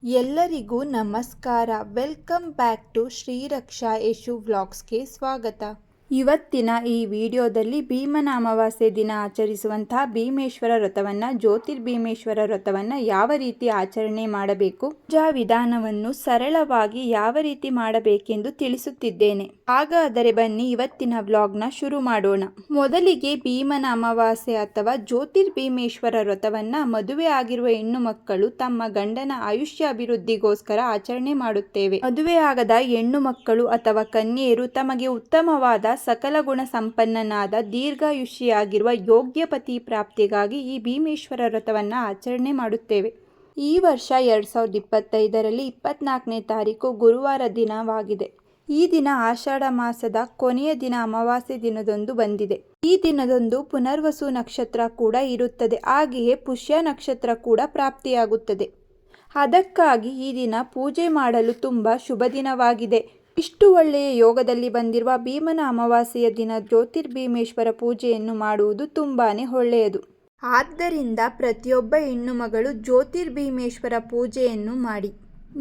ಎಲ್ಲರಿಗೂ ನಮಸ್ಕಾರ. Welcome back to Shreeraksha Yashu ವ್ಲಾಗ್ಸ್ಗೆ ಸ್ವಾಗತ. ಇವತ್ತಿನ ಈ ವಿಡಿಯೋದಲ್ಲಿ ಭೀಮನ ಅಮಾವಾಸ್ಯೆ ದಿನ ಆಚರಿಸುವಂತಹ ಭೀಮೇಶ್ವರ ವ್ರತವನ್ನು, ಜ್ಯೋತಿರ್ಭೀಮೇಶ್ವರ ವ್ರತವನ್ನು ಯಾವ ರೀತಿ ಆಚರಣೆ ಮಾಡಬೇಕು, ಪೂಜಾ ವಿಧಾನವನ್ನು ಸರಳವಾಗಿ ಯಾವ ರೀತಿ ಮಾಡಬೇಕೆಂದು ತಿಳಿಸುತ್ತಿದ್ದೇನೆ. ಹಾಗಾದರೆ ಬನ್ನಿ ಇವತ್ತಿನ ವ್ಲಾಗ್ನ ಶುರು ಮಾಡೋಣ. ಮೊದಲಿಗೆ ಭೀಮನ ಅಮಾವಾಸ್ಯೆ ಅಥವಾ ಜ್ಯೋತಿರ್ಭೀಮೇಶ್ವರ ವ್ರತವನ್ನು ಮದುವೆ ಆಗಿರುವ ಹೆಣ್ಣು ಮಕ್ಕಳು ತಮ್ಮ ಗಂಡನ ಆಯುಷ್ಯ ಅಭಿವೃದ್ಧಿಗೋಸ್ಕರ ಆಚರಣೆ ಮಾಡುತ್ತೇವೆ. ಮದುವೆ ಆಗದ ಹೆಣ್ಣು ಮಕ್ಕಳು ಅಥವಾ ಕನ್ಯೆಯರು ತಮಗೆ ಉತ್ತಮವಾದ ಸಕಲ ಗುಣ ಸಂಪನ್ನನಾದ ದೀರ್ಘಾಯುಷಿಯಾಗಿರುವ ಯೋಗ್ಯ ಪತಿ ಪ್ರಾಪ್ತಿಗಾಗಿ ಈ ಭೀಮೇಶ್ವರ ವ್ರತವನ್ನು ಆಚರಣೆ ಮಾಡುತ್ತೇವೆ. ಈ ವರ್ಷ 2025ರಲ್ಲಿ 24ನೇ ತಾರೀಕು ಗುರುವಾರ ದಿನವಾಗಿದೆ. ಈ ದಿನ ಆಷಾಢ ಮಾಸದ ಕೊನೆಯ ದಿನ ಅಮಾವಾಸ್ಯೆ ದಿನದಂದು ಬಂದಿದೆ. ಈ ದಿನದಂದು ಪುನರ್ವಸು ನಕ್ಷತ್ರ ಕೂಡ ಇರುತ್ತದೆ. ಹಾಗೆಯೇ ಪುಷ್ಯ ನಕ್ಷತ್ರ ಕೂಡ ಪ್ರಾಪ್ತಿಯಾಗುತ್ತದೆ. ಅದಕ್ಕಾಗಿ ಈ ದಿನ ಪೂಜೆ ಮಾಡಲು ತುಂಬ ಶುಭ ದಿನವಾಗಿದೆ. ಇಷ್ಟು ಒಳ್ಳೆಯ ಯೋಗದಲ್ಲಿ ಬಂದಿರುವ ಭೀಮನ ಅಮಾವಾಸ್ಯೆಯ ದಿನ ಜ್ಯೋತಿರ್ಭೀಮೇಶ್ವರ ಪೂಜೆಯನ್ನು ಮಾಡುವುದು ತುಂಬಾನೇ ಒಳ್ಳೆಯದು. ಆದ್ದರಿಂದ ಪ್ರತಿಯೊಬ್ಬ ಹೆಣ್ಣು ಮಗಳು ಜ್ಯೋತಿರ್ಭೀಮೇಶ್ವರ ಪೂಜೆಯನ್ನು ಮಾಡಿ.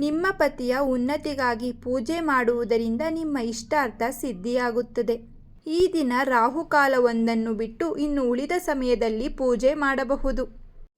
ನಿಮ್ಮ ಪತಿಯ ಉನ್ನತಿಗಾಗಿ ಪೂಜೆ ಮಾಡುವುದರಿಂದ ನಿಮ್ಮ ಇಷ್ಟಾರ್ಥ ಸಿದ್ಧಿಯಾಗುತ್ತದೆ. ಈ ದಿನ ರಾಹುಕಾಲವೊಂದನ್ನು ಬಿಟ್ಟು ಇನ್ನು ಉಳಿದ ಸಮಯದಲ್ಲಿ ಪೂಜೆ ಮಾಡಬಹುದು.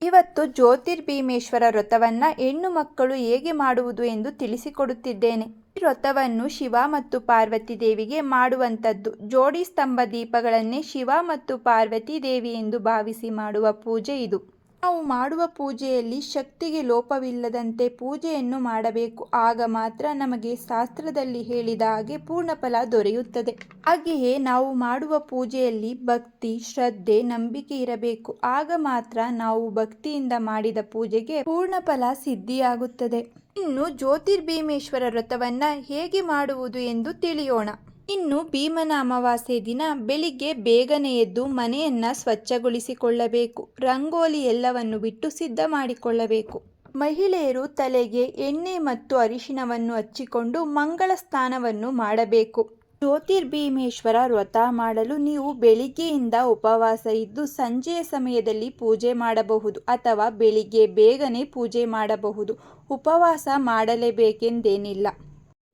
ಇವತ್ತು ಜ್ಯೋತಿರ್ಭೀಮೇಶ್ವರ ವ್ರತವನ್ನು ಹೆಣ್ಣು ಮಕ್ಕಳು ಹೇಗೆ ಮಾಡುವುದು ಎಂದು ತಿಳಿಸಿಕೊಡುತ್ತಿದ್ದೇನೆ. ಈ ವ್ರತವನ್ನು ಶಿವ ಮತ್ತು ಪಾರ್ವತಿ ದೇವಿಗೆ ಮಾಡುವಂಥದ್ದು. ಜೋಡಿ ಸ್ತಂಭ ದೀಪಗಳನ್ನೇ ಶಿವ ಮತ್ತು ಪಾರ್ವತಿ ದೇವಿ ಎಂದು ಭಾವಿಸಿ ಮಾಡುವ ಪೂಜೆ ಇದು. ನಾವು ಮಾಡುವ ಪೂಜೆಯಲ್ಲಿ ಶಕ್ತಿಗೆ ಲೋಪವಿಲ್ಲದಂತೆ ಪೂಜೆಯನ್ನು ಮಾಡಬೇಕು. ಆಗ ಮಾತ್ರ ನಮಗೆ ಶಾಸ್ತ್ರದಲ್ಲಿ ಹೇಳಿದ ಹಾಗೆ ಪೂರ್ಣ ಫಲ ದೊರೆಯುತ್ತದೆ. ಹಾಗೆಯೇ ನಾವು ಮಾಡುವ ಪೂಜೆಯಲ್ಲಿ ಭಕ್ತಿ, ಶ್ರದ್ಧೆ, ನಂಬಿಕೆ ಇರಬೇಕು. ಆಗ ಮಾತ್ರ ನಾವು ಭಕ್ತಿಯಿಂದ ಮಾಡಿದ ಪೂಜೆಗೆ ಪೂರ್ಣ ಫಲ ಸಿದ್ಧಿಯಾಗುತ್ತದೆ. ಇನ್ನು ಜ್ಯೋತಿರ್ಭೀಮೇಶ್ವರ ವ್ರತವನ್ನು ಹೇಗೆ ಮಾಡುವುದು ಎಂದು ತಿಳಿಯೋಣ. ಇನ್ನು ಭೀಮನ ಅಮಾವಾಸ್ಯೆ ದಿನ ಬೆಳಿಗ್ಗೆ ಬೇಗನೆ ಎದ್ದು ಮನೆಯನ್ನು ಸ್ವಚ್ಛಗೊಳಿಸಿಕೊಳ್ಳಬೇಕು. ರಂಗೋಲಿ ಎಲ್ಲವನ್ನು ಬಿಟ್ಟು ಸಿದ್ಧ ಮಾಡಿಕೊಳ್ಳಬೇಕು. ಮಹಿಳೆಯರು ತಲೆಗೆ ಎಣ್ಣೆ ಮತ್ತು ಅರಿಶಿನವನ್ನು ಹಚ್ಚಿಕೊಂಡು ಮಂಗಳ ಸ್ನಾನವನ್ನು ಮಾಡಬೇಕು. ಜ್ಯೋತಿರ್ಭೀಮೇಶ್ವರ ವ್ರತ ಮಾಡಲು ನೀವು ಬೆಳಿಗ್ಗೆಯಿಂದ ಉಪವಾಸ ಇದ್ದು ಸಂಜೆಯ ಸಮಯದಲ್ಲಿ ಪೂಜೆ ಮಾಡಬಹುದು ಅಥವಾ ಬೆಳಿಗ್ಗೆ ಬೇಗನೆ ಪೂಜೆ ಮಾಡಬಹುದು. ಉಪವಾಸ ಮಾಡಲೇಬೇಕೆಂದೇನಿಲ್ಲ.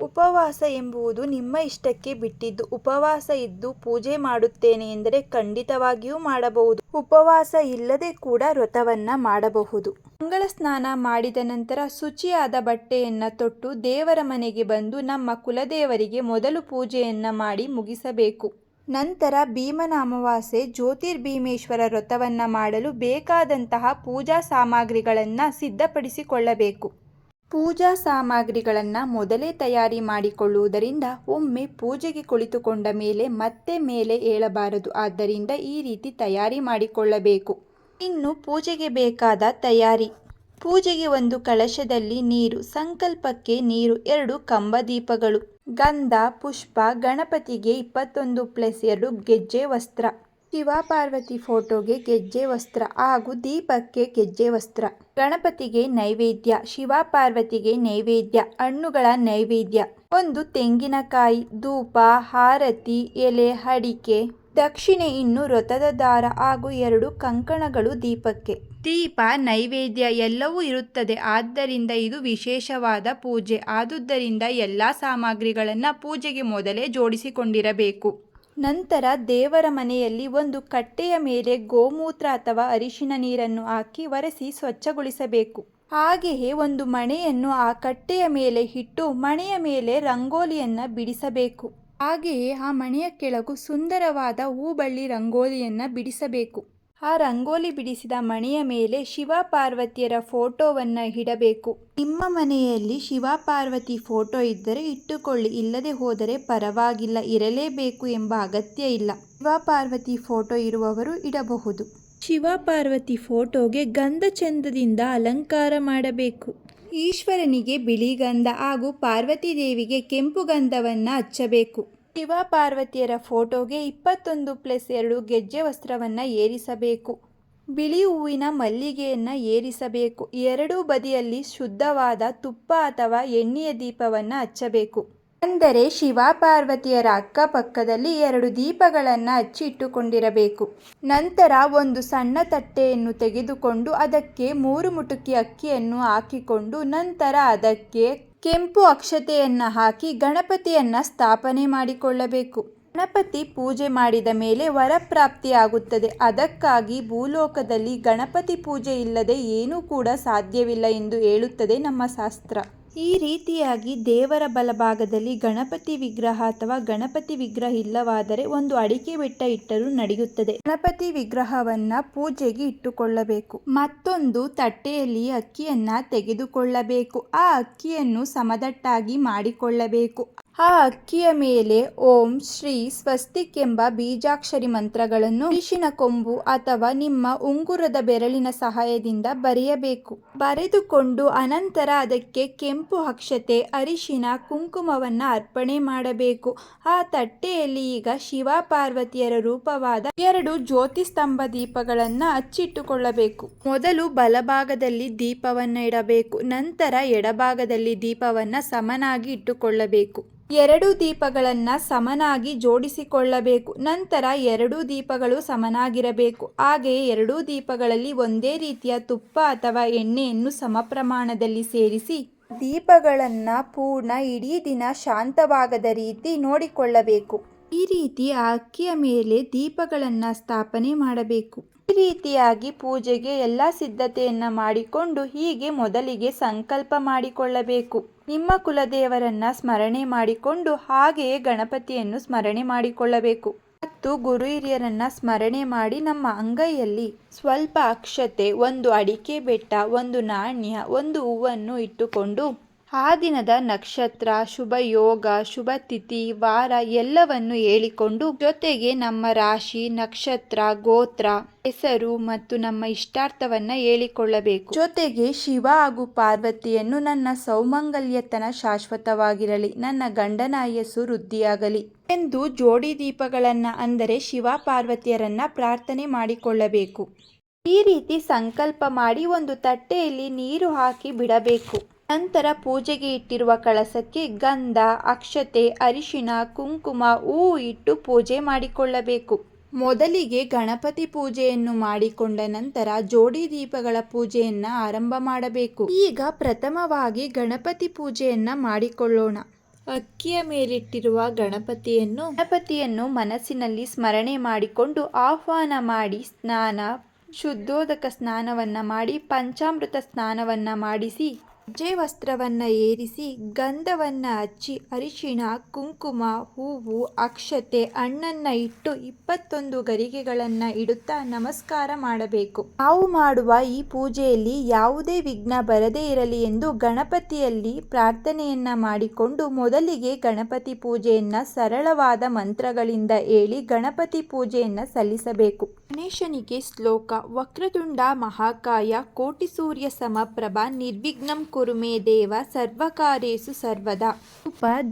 ಉಪವಾಸ ಎಂಬುದು ನಿಮ್ಮ ಇಷ್ಟಕ್ಕೆ ಬಿಟ್ಟಿದ್ದು. ಉಪವಾಸ ಇದ್ದು ಪೂಜೆ ಮಾಡುತ್ತೇನೆ ಎಂದರೆ ಖಂಡಿತವಾಗಿಯೂ ಮಾಡಬಹುದು. ಉಪವಾಸ ಇಲ್ಲದೆ ಕೂಡ ವ್ರತವನ್ನು ಮಾಡಬಹುದು. ಮಂಗಳ ಸ್ನಾನ ಮಾಡಿದ ನಂತರ ಶುಚಿಯಾದ ಬಟ್ಟೆಯನ್ನು ತೊಟ್ಟು ದೇವರ ಮನೆಗೆ ಬಂದು ನಮ್ಮ ಕುಲದೇವರಿಗೆ ಮೊದಲು ಪೂಜೆಯನ್ನು ಮಾಡಿ ಮುಗಿಸಬೇಕು. ನಂತರ ಭೀಮನ ಅಮಾವಾಸ್ಯೆ ಜ್ಯೋತಿರ್ಭೀಮೇಶ್ವರ ವ್ರತವನ್ನು ಮಾಡಲು ಬೇಕಾದಂತಹ ಪೂಜಾ ಸಾಮಗ್ರಿಗಳನ್ನು ಸಿದ್ಧಪಡಿಸಿಕೊಳ್ಳಬೇಕು. ಪೂಜಾ ಸಾಮಗ್ರಿಗಳನ್ನು ಮೊದಲೇ ತಯಾರಿ ಮಾಡಿಕೊಳ್ಳುವುದರಿಂದ ಒಮ್ಮೆ ಪೂಜೆಗೆ ಕುಳಿತುಕೊಂಡ ಮತ್ತೆ ಮೇಲೆ ಏಳಬಾರದು. ಆದ್ದರಿಂದ ಈ ರೀತಿ ತಯಾರಿ ಮಾಡಿಕೊಳ್ಳಬೇಕು. ಇನ್ನು ಪೂಜೆಗೆ ಬೇಕಾದ ತಯಾರಿ: ಪೂಜೆಗೆ ಒಂದು ಕಳಶದಲ್ಲಿ ನೀರು, ಸಂಕಲ್ಪಕ್ಕೆ ನೀರು, 2 ಕಂಬ ದೀಪಗಳು, ಗಂಧ, ಪುಷ್ಪ, ಗಣಪತಿಗೆ 21+2 ಗೆಜ್ಜೆ ವಸ್ತ್ರ, ಶಿವ ಪಾರ್ವತಿ ಫೋಟೋಗೆ ಗೆಜ್ಜೆ ವಸ್ತ್ರ ಹಾಗೂ ದೀಪಕ್ಕೆ ಗೆಜ್ಜೆ ವಸ್ತ್ರ, ಗಣಪತಿಗೆ ನೈವೇದ್ಯ, ಶಿವ ಪಾರ್ವತಿಗೆ ನೈವೇದ್ಯ, ಹಣ್ಣುಗಳ ನೈವೇದ್ಯ, ಒಂದು ತೆಂಗಿನಕಾಯಿ, ಧೂಪ, ಹಾರತಿ, ಎಲೆ, ಅಡಿಕೆ, ದಕ್ಷಿಣೆ, ಇನ್ನು ವ್ರತದ ದಾರ ಹಾಗೂ 2 ಕಂಕಣಗಳು ದೀಪಕ್ಕೆ. ದೀಪ, ನೈವೇದ್ಯ ಎಲ್ಲವೂ ಇರುತ್ತದೆ. ಆದ್ದರಿಂದ ಇದು ವಿಶೇಷವಾದ ಪೂಜೆ. ಆದುದರಿಂದ ಎಲ್ಲ ಸಾಮಗ್ರಿಗಳನ್ನು ಪೂಜೆಗೆ ಮೊದಲೇ ಜೋಡಿಸಿಕೊಂಡಿರಬೇಕು. ನಂತರ ದೇವರ ಮನೆಯಲ್ಲಿ ಒಂದು ಕಟ್ಟೆಯ ಮೇಲೆ ಗೋಮೂತ್ರ ಅಥವಾ ಅರಿಶಿನ ನೀರನ್ನು ಹಾಕಿ ಒರೆಸಿ ಸ್ವಚ್ಛಗೊಳಿಸಬೇಕು. ಹಾಗೆಯೇ ಒಂದು ಮಣೆಯನ್ನು ಆ ಕಟ್ಟೆಯ ಮೇಲೆ ಇಟ್ಟು ಮಣೆಯ ಮೇಲೆ ರಂಗೋಲಿಯನ್ನು ಬಿಡಿಸಬೇಕು. ಹಾಗೆಯೇ ಆ ಮಣೆಯ ಕೆಳಗೂ ಸುಂದರವಾದ ಹೂಬಳ್ಳಿ ರಂಗೋಲಿಯನ್ನು ಬಿಡಿಸಬೇಕು. ಆ ರಂಗೋಲಿ ಬಿಡಿಸಿದ ಮಣೆಯ ಮೇಲೆ ಶಿವ ಪಾರ್ವತಿಯರ ಫೋಟೋವನ್ನು ಇಡಬೇಕು. ನಿಮ್ಮ ಮನೆಯಲ್ಲಿ ಶಿವ ಪಾರ್ವತಿ ಫೋಟೋ ಇದ್ದರೆ ಇಟ್ಟುಕೊಳ್ಳಿ, ಇಲ್ಲದೆ ಹೋದರೆ ಪರವಾಗಿಲ್ಲ, ಇರಲೇಬೇಕು ಎಂಬ ಅಗತ್ಯ ಇಲ್ಲ. ಶಿವ ಪಾರ್ವತಿ ಫೋಟೋ ಇರುವವರು ಇಡಬಹುದು. ಶಿವ ಪಾರ್ವತಿ ಫೋಟೋಗೆ ಗಂಧ ಚಂದದಿಂದ ಅಲಂಕಾರ ಮಾಡಬೇಕು. ಈಶ್ವರನಿಗೆ ಬಿಳಿ ಗಂಧ ಹಾಗೂ ಪಾರ್ವತಿ ದೇವಿಗೆ ಕೆಂಪು ಗಂಧವನ್ನು ಹಚ್ಚಬೇಕು. ಶಿವ ಪಾರ್ವತಿಯರ ಫೋಟೋಗೆ 21+2 ಗೆಜ್ಜೆ ವಸ್ತ್ರವನ್ನು ಏರಿಸಬೇಕು. ಬಿಳಿ ಹೂವಿನ ಮಲ್ಲಿಗೆಯನ್ನು ಏರಿಸಬೇಕು. 2 ಬದಿಯಲ್ಲಿ ಶುದ್ಧವಾದ ತುಪ್ಪ ಅಥವಾ ಎಣ್ಣೆಯ ದೀಪವನ್ನು ಹಚ್ಚಬೇಕು. ಅಂದರೆ ಶಿವ ಪಾರ್ವತಿಯರ ಅಕ್ಕಪಕ್ಕದಲ್ಲಿ 2 ದೀಪಗಳನ್ನು ಹಚ್ಚಿ ಇಟ್ಟುಕೊಂಡಿರಬೇಕು. ನಂತರ ಒಂದು ಸಣ್ಣ ತಟ್ಟೆಯನ್ನು ತೆಗೆದುಕೊಂಡು ಅದಕ್ಕೆ 3 ಮುಟುಕಿ ಅಕ್ಕಿಯನ್ನು ಹಾಕಿಕೊಂಡು ನಂತರ ಅದಕ್ಕೆ ಕೆಂಪು ಅಕ್ಷತೆಯನ್ನು ಹಾಕಿ ಗಣಪತಿಯನ್ನು ಸ್ಥಾಪನೆ ಮಾಡಿಕೊಳ್ಳಬೇಕು. ಗಣಪತಿ ಪೂಜೆ ಮಾಡಿದ ಮೇಲೆ ವರಪ್ರಾಪ್ತಿಯಾಗುತ್ತದೆ. ಅದಕ್ಕಾಗಿ ಭೂಲೋಕದಲ್ಲಿ ಗಣಪತಿ ಪೂಜೆ ಇಲ್ಲದೆ ಏನೂ ಕೂಡ ಸಾಧ್ಯವಿಲ್ಲ ಎಂದು ಹೇಳುತ್ತದೆ ನಮ್ಮ ಶಾಸ್ತ್ರ. ಈ ರೀತಿಯಾಗಿ ದೇವರ ಬಲಭಾಗದಲ್ಲಿ ಗಣಪತಿ ವಿಗ್ರಹ ಅಥವಾ ಗಣಪತಿ ವಿಗ್ರಹ ಇಲ್ಲವಾದರೆ ಒಂದು ಅಡಿಕೆ ಬೆಟ್ಟ ಇಟ್ಟರೂ ನಡೆಯುತ್ತದೆ. ಗಣಪತಿ ವಿಗ್ರಹವನ್ನ ಪೂಜೆಗೆ ಇಟ್ಟುಕೊಳ್ಳಬೇಕು. ಮತ್ತೊಂದು ತಟ್ಟೆಯಲ್ಲಿ ಅಕ್ಕಿಯನ್ನ ತೆಗೆದುಕೊಳ್ಳಬೇಕು. ಆ ಅಕ್ಕಿಯನ್ನು ಸಮದಟ್ಟಾಗಿ ಮಾಡಿಕೊಳ್ಳಬೇಕು. ಆ ಅಕ್ಕಿಯ ಮೇಲೆ ಓಂ ಶ್ರೀ ಸ್ವಸ್ತಿಕ್ ಎಂಬ ಬೀಜಾಕ್ಷರಿ ಮಂತ್ರಗಳನ್ನು ಅರಿಶಿನ ಕೊಂಬು ಅಥವಾ ನಿಮ್ಮ ಉಂಗುರದ ಬೆರಳಿನ ಸಹಾಯದಿಂದ ಬರೆಯಬೇಕು. ಬರೆದುಕೊಂಡು ಅನಂತರ ಅದಕ್ಕೆ ಕೆಂಪು ಅಕ್ಷತೆ, ಅರಿಶಿನ, ಕುಂಕುಮವನ್ನು ಅರ್ಪಣೆ ಮಾಡಬೇಕು. ಆ ತಟ್ಟೆಯಲ್ಲಿ ಈಗ ಶಿವ ಪಾರ್ವತಿಯರ ರೂಪವಾದ 2 ಜ್ಯೋತಿ ಸ್ತಂಭ ದೀಪಗಳನ್ನು ಹಚ್ಚಿಟ್ಟುಕೊಳ್ಳಬೇಕು. ಮೊದಲು ಬಲಭಾಗದಲ್ಲಿ ದೀಪವನ್ನು ಇಡಬೇಕು. ನಂತರ ಎಡಭಾಗದಲ್ಲಿ ದೀಪವನ್ನು ಸಮನಾಗಿ ಇಟ್ಟುಕೊಳ್ಳಬೇಕು. 2 ದೀಪಗಳನ್ನು ಸಮನಾಗಿ ಜೋಡಿಸಿಕೊಳ್ಳಬೇಕು. ನಂತರ 2 ದೀಪಗಳು ಸಮನಾಗಿರಬೇಕು. ಹಾಗೆಯೇ 2 ದೀಪಗಳಲ್ಲಿ ಒಂದೇ ರೀತಿಯ ತುಪ್ಪ ಅಥವಾ ಎಣ್ಣೆಯನ್ನು ಸಮ ಪ್ರಮಾಣದಲ್ಲಿ ಸೇರಿಸಿ ದೀಪಗಳನ್ನು ಪೂರ್ಣ ಇಡೀ ದಿನ ಶಾಂತವಾಗದ ರೀತಿ ನೋಡಿಕೊಳ್ಳಬೇಕು. ಈ ರೀತಿ ಆ ಅಕ್ಕಿಯ ಮೇಲೆ ದೀಪಗಳನ್ನು ಸ್ಥಾಪನೆ ಮಾಡಬೇಕು. ಈ ರೀತಿಯಾಗಿ ಪೂಜೆಗೆ ಎಲ್ಲ ಸಿದ್ಧತೆಯನ್ನು ಮಾಡಿಕೊಂಡು ಹೀಗೆ ಮೊದಲಿಗೆ ಸಂಕಲ್ಪ ಮಾಡಿಕೊಳ್ಳಬೇಕು. ನಿಮ್ಮ ಕುಲದೇವರನ್ನ ಸ್ಮರಣೆ ಮಾಡಿಕೊಂಡು ಹಾಗೆಯೇ ಗಣಪತಿಯನ್ನು ಸ್ಮರಣೆ ಮಾಡಿಕೊಳ್ಳಬೇಕು. ಮತ್ತು ಗುರು ಹಿರಿಯರನ್ನ ಸ್ಮರಣೆ ಮಾಡಿ ನಮ್ಮ ಅಂಗೈಯಲ್ಲಿ ಸ್ವಲ್ಪ ಅಕ್ಷತೆ, 1 ಅಡಿಕೆ ಬೆಟ್ಟ, 1 ನಾಣ್ಯ, 1 ಹೂವನ್ನು ಇಟ್ಟುಕೊಂಡು ಆ ದಿನದ ನಕ್ಷತ್ರ, ಶುಭ ಯೋಗ, ಶುಭ ತಿಥಿ, ವಾರ ಎಲ್ಲವನ್ನು ಹೇಳಿಕೊಂಡು ಜೊತೆಗೆ ನಮ್ಮ ರಾಶಿ, ನಕ್ಷತ್ರ, ಗೋತ್ರ, ಹೆಸರು ಮತ್ತು ನಮ್ಮ ಇಷ್ಟಾರ್ಥವನ್ನ ಹೇಳಿಕೊಳ್ಳಬೇಕು. ಜೊತೆಗೆ ಶಿವ ಹಾಗೂ ಪಾರ್ವತಿಯನ್ನು ನನ್ನ ಸೌಮಂಗಲ್ಯತನ ಶಾಶ್ವತವಾಗಿರಲಿ, ನನ್ನ ಗಂಡನ ಆಯಸ್ಸು ವೃದ್ಧಿಯಾಗಲಿ ಎಂದು ಜೋಡಿ ದೀಪಗಳನ್ನ ಅಂದರೆ ಶಿವ ಪಾರ್ವತಿಯರನ್ನ ಪ್ರಾರ್ಥನೆ ಮಾಡಿಕೊಳ್ಳಬೇಕು. ಈ ರೀತಿ ಸಂಕಲ್ಪ ಮಾಡಿ ಒಂದು ತಟ್ಟೆಯಲ್ಲಿ ನೀರು ಹಾಕಿ ಬಿಡಬೇಕು. ನಂತರ ಪೂಜೆಗೆ ಇಟ್ಟಿರುವ ಕಳಸಕ್ಕೆ ಗಂಧ, ಅಕ್ಷತೆ, ಅರಿಶಿನ, ಕುಂಕುಮ, ಹೂವು ಇಟ್ಟು ಪೂಜೆ ಮಾಡಿಕೊಳ್ಳಬೇಕು. ಮೊದಲಿಗೆ ಗಣಪತಿ ಪೂಜೆಯನ್ನು ಮಾಡಿಕೊಂಡ ನಂತರ ಜೋಡಿ ದೀಪಗಳ ಪೂಜೆಯನ್ನ ಆರಂಭ ಮಾಡಬೇಕು. ಈಗ ಪ್ರಥಮವಾಗಿ ಗಣಪತಿ ಪೂಜೆಯನ್ನ ಮಾಡಿಕೊಳ್ಳೋಣ. ಅಕ್ಕಿಯ ಮೇಲಿಟ್ಟಿರುವ ಗಣಪತಿಯನ್ನು ಮನಸ್ಸಿನಲ್ಲಿ ಸ್ಮರಣೆ ಮಾಡಿಕೊಂಡು ಆಹ್ವಾನ ಮಾಡಿ ಶುದ್ಧೋದಕ ಸ್ನಾನವನ್ನ ಮಾಡಿ ಪಂಚಾಮೃತ ಸ್ನಾನವನ್ನ ಮಾಡಿಸಿ ಹೆಜ್ಜೆ ವಸ್ತ್ರವನ್ನು ಏರಿಸಿ ಗಂಧವನ್ನ ಹಚ್ಚಿ ಅರಿಶಿಣ, ಕುಂಕುಮ, ಹೂವು, ಅಕ್ಷತೆ, ಹಣ್ಣನ್ನ ಇಟ್ಟು 21 ಗರಿಗೆಗಳನ್ನು ಇಡುತ್ತಾ ನಮಸ್ಕಾರ ಮಾಡಬೇಕು. ನಾವು ಮಾಡುವ ಈ ಪೂಜೆಯಲ್ಲಿ ಯಾವುದೇ ವಿಘ್ನ ಬರದೇ ಇರಲಿ ಎಂದು ಗಣಪತಿಯಲ್ಲಿ ಪ್ರಾರ್ಥನೆಯನ್ನ ಮಾಡಿಕೊಂಡು ಮೊದಲಿಗೆ ಗಣಪತಿ ಪೂಜೆಯನ್ನ ಸರಳವಾದ ಮಂತ್ರಗಳಿಂದ ಹೇಳಿ ಗಣಪತಿ ಪೂಜೆಯನ್ನ ಸಲ್ಲಿಸಬೇಕು. ಗಣೇಶನಿಗೆ ಶ್ಲೋಕ: ವಕ್ರತುಂಡ ಮಹಾಕಾಯ ಕೋಟಿ ಸೂರ್ಯ ಸಮಪ್ರಭ ನಿರ್ವಿಘ್ನಂ ಕುರು ಮೇ ದೇವ ಸರ್ವಕಾರ್ಯೇಷು ಸರ್ವದಾ.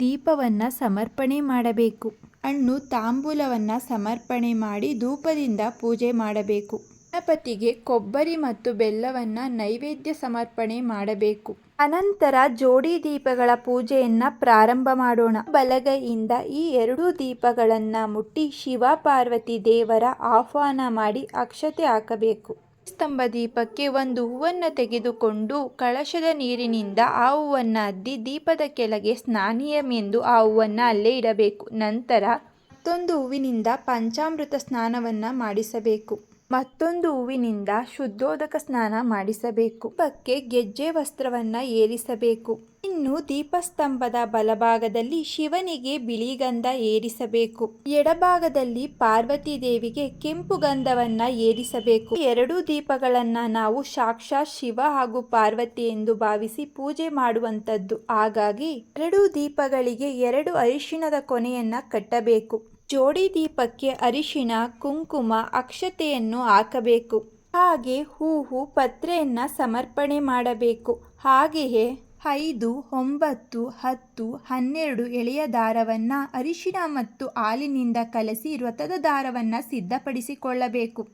ದೀಪವನ್ನ ಸಮರ್ಪಣೆ ಮಾಡಬೇಕು. ಹಣ್ಣು ತಾಂಬೂಲವನ್ನ ಸಮರ್ಪಣೆ ಮಾಡಿ ಧೂಪದಿಂದ ಪೂಜೆ ಮಾಡಬೇಕು. ಗಣಪತಿಗೆ ಕೊಬ್ಬರಿ ಮತ್ತು ಬೆಲ್ಲವನ್ನ ನೈವೇದ್ಯ ಸಮರ್ಪಣೆ ಮಾಡಬೇಕು. ಅನಂತರ ಜೋಡಿ ದೀಪಗಳ ಪೂಜೆಯನ್ನ ಪ್ರಾರಂಭ ಮಾಡೋಣ. ಬಲಗೈಯಿಂದ ಈ 2 ದೀಪಗಳನ್ನ ಮುಟ್ಟಿ ಶಿವ ಪಾರ್ವತಿ ದೇವರ ಆಹ್ವಾನ ಮಾಡಿ ಅಕ್ಷತೆ ಹಾಕಬೇಕು. ಸ್ತಂಭ ದೀಪಕ್ಕೆ 1 ಹೂವನ್ನು ತೆಗೆದುಕೊಂಡು ಕಳಶದ ನೀರಿನಿಂದ ಆ ಹೂವನ್ನು ಅದ್ದಿ ದೀಪದ ಕೆಳಗೆ ಸ್ನಾನೀಯಂ ಎಂದು ಆ ಹೂವನ್ನು ಅಲ್ಲೇ ಇಡಬೇಕು. ನಂತರ ಮತ್ತೊಂದು ಹೂವಿನಿಂದ ಪಂಚಾಮೃತ ಸ್ನಾನವನ್ನ ಮಾಡಿಸಬೇಕು. ಮತ್ತೊಂದು ಹೂವಿನಿಂದ ಶುದ್ಧೋದಕ ಸ್ನಾನ ಮಾಡಿಸಬೇಕು. ದೀಪಕ್ಕೆ ಗೆಜ್ಜೆ ವಸ್ತ್ರವನ್ನ ಏರಿಸಬೇಕು. ಇನ್ನು ದೀಪಸ್ತಂಭದ ಬಲಭಾಗದಲ್ಲಿ ಶಿವನಿಗೆ ಬಿಳಿ ಗಂಧ ಏರಿಸಬೇಕು. ಎಡಭಾಗದಲ್ಲಿ ಪಾರ್ವತಿ ದೇವಿಗೆ ಕೆಂಪು ಗಂಧವನ್ನ ಏರಿಸಬೇಕು. 2 ದೀಪಗಳನ್ನ ನಾವು ಸಾಕ್ಷಾತ್ ಶಿವ ಹಾಗೂ ಪಾರ್ವತಿ ಎಂದು ಭಾವಿಸಿ ಪೂಜೆ ಮಾಡುವಂತದ್ದು. ಹಾಗಾಗಿ 2 ದೀಪಗಳಿಗೆ 2 ಅರಿಶಿಣದ ಕೊನೆಯನ್ನ ಕಟ್ಟಬೇಕು. ಜೋಡಿ ದೀಪಕ್ಕೆ ಅರಿಶಿಣ, ಕುಂಕುಮ, ಅಕ್ಷತೆಯನ್ನು ಹಾಕಬೇಕು. ಹಾಗೆ ಹೂವು, ಪತ್ರೆಯನ್ನ ಸಮರ್ಪಣೆ ಮಾಡಬೇಕು. ಹಾಗೆಯೇ 5, 9, 10, 12 ಎಳೆಯ ದಾರವನ್ನ ಅರಿಶಿಣ ಮತ್ತು ಹಾಲಿನಿಂದ ಕಲಸಿ ವ್ರತದ ದಾರವನ್ನ ಸಿದ್ಧಪಡಿಸಿಕೊಳ್ಳಬೇಕು.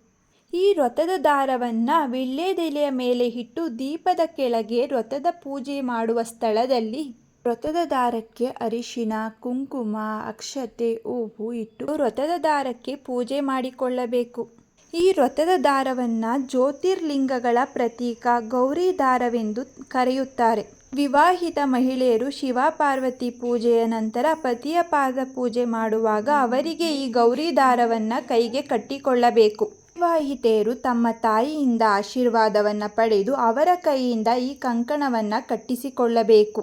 ಈ ವ್ರತದ ದಾರವನ್ನ ವೀಳ್ಯದೆಲೆಯ ಮೇಲೆ ಇಟ್ಟು ದೀಪದ ಕೆಳಗೆ ವ್ರತದ ಪೂಜೆ ಮಾಡುವ ಸ್ಥಳದಲ್ಲಿ ವ್ರತದ ದಾರಕ್ಕೆ ಅರಿಶಿನ, ಕುಂಕುಮ, ಅಕ್ಷತೆ, ಹೂವು ಇಟ್ಟು ವ್ರತದ ದಾರಕ್ಕೆ ಪೂಜೆ ಮಾಡಿಕೊಳ್ಳಬೇಕು. ಈ ವ್ರತದ ದಾರವನ್ನು ಜ್ಯೋತಿರ್ಲಿಂಗಗಳ ಪ್ರತೀಕ ಗೌರಿ ದಾರವೆಂದು ಕರೆಯುತ್ತಾರೆ. ವಿವಾಹಿತ ಮಹಿಳೆಯರು ಶಿವ ಪಾರ್ವತಿ ಪೂಜೆಯ ನಂತರ ಪತಿಯ ಪಾದ ಪೂಜೆ ಮಾಡುವಾಗ ಅವರಿಗೆ ಈ ಗೌರಿ ದಾರವನ್ನು ಕೈಗೆ ಕಟ್ಟಿಕೊಳ್ಳಬೇಕು. ವಿವಾಹಿತೆಯರು ತಮ್ಮ ತಾಯಿಯಿಂದ ಆಶೀರ್ವಾದವನ್ನು ಪಡೆದು ಅವರ ಕೈಯಿಂದ ಈ ಕಂಕಣವನ್ನು ಕಟ್ಟಿಸಿಕೊಳ್ಳಬೇಕು.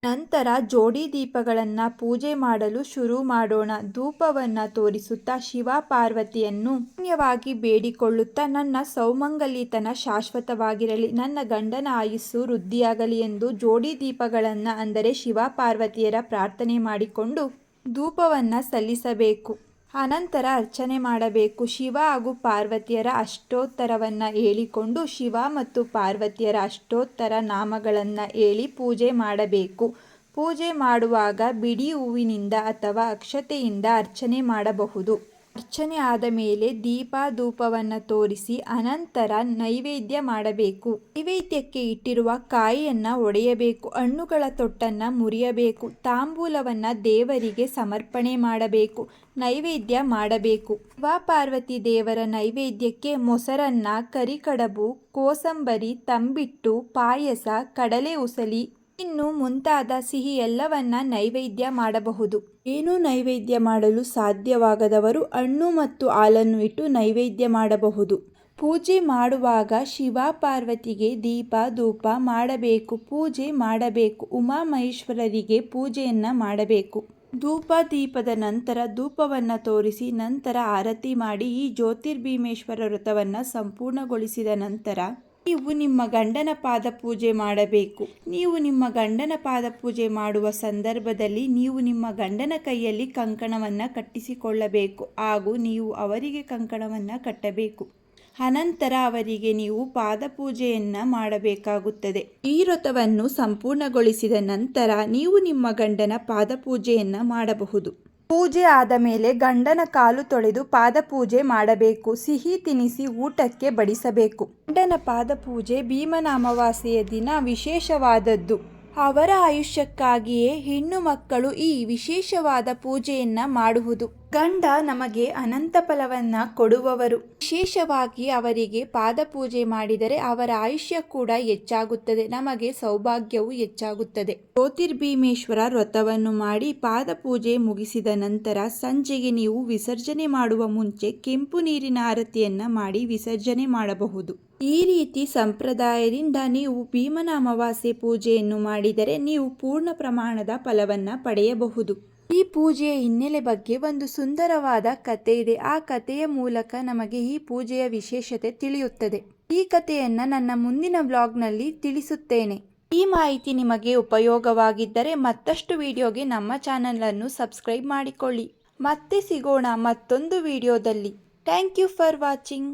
ನಂತರ ಜೋಡಿ ದೀಪಗಳನ್ನು ಪೂಜೆ ಮಾಡಲು ಶುರು ಮಾಡೋಣ. ಧೂಪವನ್ನು ತೋರಿಸುತ್ತಾ ಶಿವ ಪಾರ್ವತಿಯನ್ನು ಪುಣ್ಯವಾಗಿ ಬೇಡಿಕೊಳ್ಳುತ್ತಾ ನನ್ನ ಸೌಮಂಗಲಿತನ ಶಾಶ್ವತವಾಗಿರಲಿ, ನನ್ನ ಗಂಡನ ಆಯುಸ್ಸು ವೃದ್ಧಿಯಾಗಲಿ ಎಂದು ಜೋಡಿ ದೀಪಗಳನ್ನು ಅಂದರೆ ಶಿವ ಪಾರ್ವತಿಯರ ಪ್ರಾರ್ಥನೆ ಮಾಡಿಕೊಂಡು ಧೂಪವನ್ನು ಸಲ್ಲಿಸಬೇಕು. ಅನಂತರ ಅರ್ಚನೆ ಮಾಡಬೇಕು. ಶಿವ ಹಾಗೂ ಪಾರ್ವತಿಯರ ಅಷ್ಟೋತ್ತರವನ್ನು ಹೇಳಿಕೊಂಡು ಶಿವ ಮತ್ತು ಪಾರ್ವತಿಯರ ಅಷ್ಟೋತ್ತರ ನಾಮಗಳನ್ನು ಹೇಳಿ ಪೂಜೆ ಮಾಡಬೇಕು. ಪೂಜೆ ಮಾಡುವಾಗ ಬಿಡಿ ಹೂವಿನಿಂದ ಅಥವಾ ಅಕ್ಷತೆಯಿಂದ ಅರ್ಚನೆ ಮಾಡಬಹುದು. ಅರ್ಚನೆ ಆದ ಮೇಲೆ ದೀಪ ಧೂಪವನ್ನು ತೋರಿಸಿ ಅನಂತರ ನೈವೇದ್ಯ ಮಾಡಬೇಕು. ನೈವೇದ್ಯಕ್ಕೆ ಇಟ್ಟಿರುವ ಕಾಯಿಯನ್ನು ಒಡೆಯಬೇಕು. ಹಣ್ಣುಗಳ ತೊಟ್ಟನ್ನು ಮುರಿಯಬೇಕು. ತಾಂಬೂಲವನ್ನು ದೇವರಿಗೆ ಸಮರ್ಪಣೆ ಮಾಡಬೇಕು. ನೈವೇದ್ಯ ಮಾಡಬೇಕು. ಶಿವ ಪಾರ್ವತಿ ದೇವರ ನೈವೇದ್ಯಕ್ಕೆ ಮೊಸರನ್ನ, ಕರಿಕಡಬು, ಕೋಸಂಬರಿ, ತಂಬಿಟ್ಟು, ಪಾಯಸ, ಕಡಲೆ ಉಸಲಿ ಇನ್ನು ಮುಂತಾದ ಸಿಹಿ ಎಲ್ಲವನ್ನ ನೈವೇದ್ಯ ಮಾಡಬಹುದು. ಏನೂ ನೈವೇದ್ಯ ಮಾಡಲು ಸಾಧ್ಯವಾಗದವರು ಹಣ್ಣು ಮತ್ತು ಹಾಲನ್ನು ಇಟ್ಟು ನೈವೇದ್ಯ ಮಾಡಬಹುದು. ಪೂಜೆ ಮಾಡುವಾಗ ಶಿವ ಪಾರ್ವತಿಗೆ ದೀಪ ಧೂಪ ಮಾಡಬೇಕು. ಪೂಜೆ ಮಾಡಬೇಕು. ಉಮಾಮಹೇಶ್ವರರಿಗೆ ಪೂಜೆಯನ್ನು ಮಾಡಬೇಕು. ಧೂಪ ದೀಪದ ನಂತರ ಧೂಪವನ್ನು ತೋರಿಸಿ ನಂತರ ಆರತಿ ಮಾಡಿ ಈ ಜ್ಯೋತಿರ್ಭೀಮೇಶ್ವರ ವ್ರತವನ್ನು ಸಂಪೂರ್ಣಗೊಳಿಸಿದ ನಂತರ ನೀವು ನಿಮ್ಮ ಗಂಡನ ಪಾದ ಪೂಜೆ ಮಾಡಬೇಕು. ನೀವು ನಿಮ್ಮ ಗಂಡನ ಪಾದ ಪೂಜೆ ಮಾಡುವ ಸಂದರ್ಭದಲ್ಲಿ ನೀವು ನಿಮ್ಮ ಗಂಡನ ಕೈಯಲ್ಲಿ ಕಂಕಣವನ್ನು ಕಟ್ಟಿಸಿಕೊಳ್ಳಬೇಕು ಹಾಗೂ ನೀವು ಅವರಿಗೆ ಕಂಕಣವನ್ನು ಕಟ್ಟಬೇಕು. ಅನಂತರ ಅವರಿಗೆ ನೀವು ಪಾದ ಪೂಜೆಯನ್ನು ಮಾಡಬೇಕಾಗುತ್ತದೆ. ಈ ವ್ರತವನ್ನು ಸಂಪೂರ್ಣಗೊಳಿಸಿದ ನಂತರ ನೀವು ನಿಮ್ಮ ಗಂಡನ ಪಾದ ಪೂಜೆಯನ್ನು ಮಾಡಬಹುದು. ಪೂಜೆ ಆದ ಮೇಲೆ ಗಂಡನ ಕಾಲು ತೊಳೆದು ಪಾದ ಪೂಜೆ ಮಾಡಬೇಕು. ಸಿಹಿ ತಿನಿಸಿ ಊಟಕ್ಕೆ ಬಡಿಸಬೇಕು. ಗಂಡನ ಪಾದ ಪೂಜೆ ಭೀಮನ ಅಮಾವಾಸ್ಯೆಯ ದಿನ ವಿಶೇಷವಾದದ್ದು. ಅವರ ಆಯುಷ್ಯಕ್ಕಾಗಿಯೇ ಹೆಣ್ಣು ಮಕ್ಕಳು ಈ ವಿಶೇಷವಾದ ಪೂಜೆಯನ್ನು ಮಾಡುವುದು. ಗಂಡ ನಮಗೆ ಅನಂತ ಫಲವನ್ನು ಕೊಡುವವರು. ವಿಶೇಷವಾಗಿ ಅವರಿಗೆ ಪಾದ ಪೂಜೆ ಮಾಡಿದರೆ ಅವರ ಆಯುಷ್ಯ ಕೂಡ ಹೆಚ್ಚಾಗುತ್ತದೆ. ನಮಗೆ ಸೌಭಾಗ್ಯವು ಹೆಚ್ಚಾಗುತ್ತದೆ. ಜ್ಯೋತಿರ್ಭೀಮೇಶ್ವರ ವ್ರತವನ್ನು ಮಾಡಿ ಪಾದ ಪೂಜೆ ಮುಗಿಸಿದ ನಂತರ ಸಂಜೆಗೆ ನೀವು ವಿಸರ್ಜನೆ ಮಾಡುವ ಮುಂಚೆ ಕೆಂಪು ನೀರಿನ ಆರತಿಯನ್ನು ಮಾಡಿ ವಿಸರ್ಜನೆ ಮಾಡಬಹುದು. ಈ ರೀತಿ ಸಂಪ್ರದಾಯದಿಂದ ನೀವು ಭೀಮನ ಅಮಾವಾಸ್ಯೆ ಪೂಜೆಯನ್ನು ಮಾಡಿದರೆ ನೀವು ಪೂರ್ಣ ಪ್ರಮಾಣದ ಫಲವನ್ನು ಪಡೆಯಬಹುದು. ಈ ಪೂಜೆಯ ಹಿನ್ನೆಲೆ ಬಗ್ಗೆ ಒಂದು ಸುಂದರವಾದ ಕತೆ ಇದೆ. ಆ ಕಥೆಯ ಮೂಲಕ ನಮಗೆ ಈ ಪೂಜೆಯ ವಿಶೇಷತೆ ತಿಳಿಯುತ್ತದೆ. ಈ ಕಥೆಯನ್ನು ನನ್ನ ಮುಂದಿನ ವ್ಲಾಗ್ನಲ್ಲಿ ತಿಳಿಸುತ್ತೇನೆ. ಈ ಮಾಹಿತಿ ನಿಮಗೆ ಉಪಯೋಗವಾಗಿದ್ದರೆ ಮತ್ತಷ್ಟು ವಿಡಿಯೋಗೆ ನಮ್ಮ ಚಾನಲನ್ನು ಸಬ್ಸ್ಕ್ರೈಬ್ ಮಾಡಿಕೊಳ್ಳಿ. ಮತ್ತೆ ಸಿಗೋಣ ಮತ್ತೊಂದು ವಿಡಿಯೋದಲ್ಲಿ. Thank you for watching.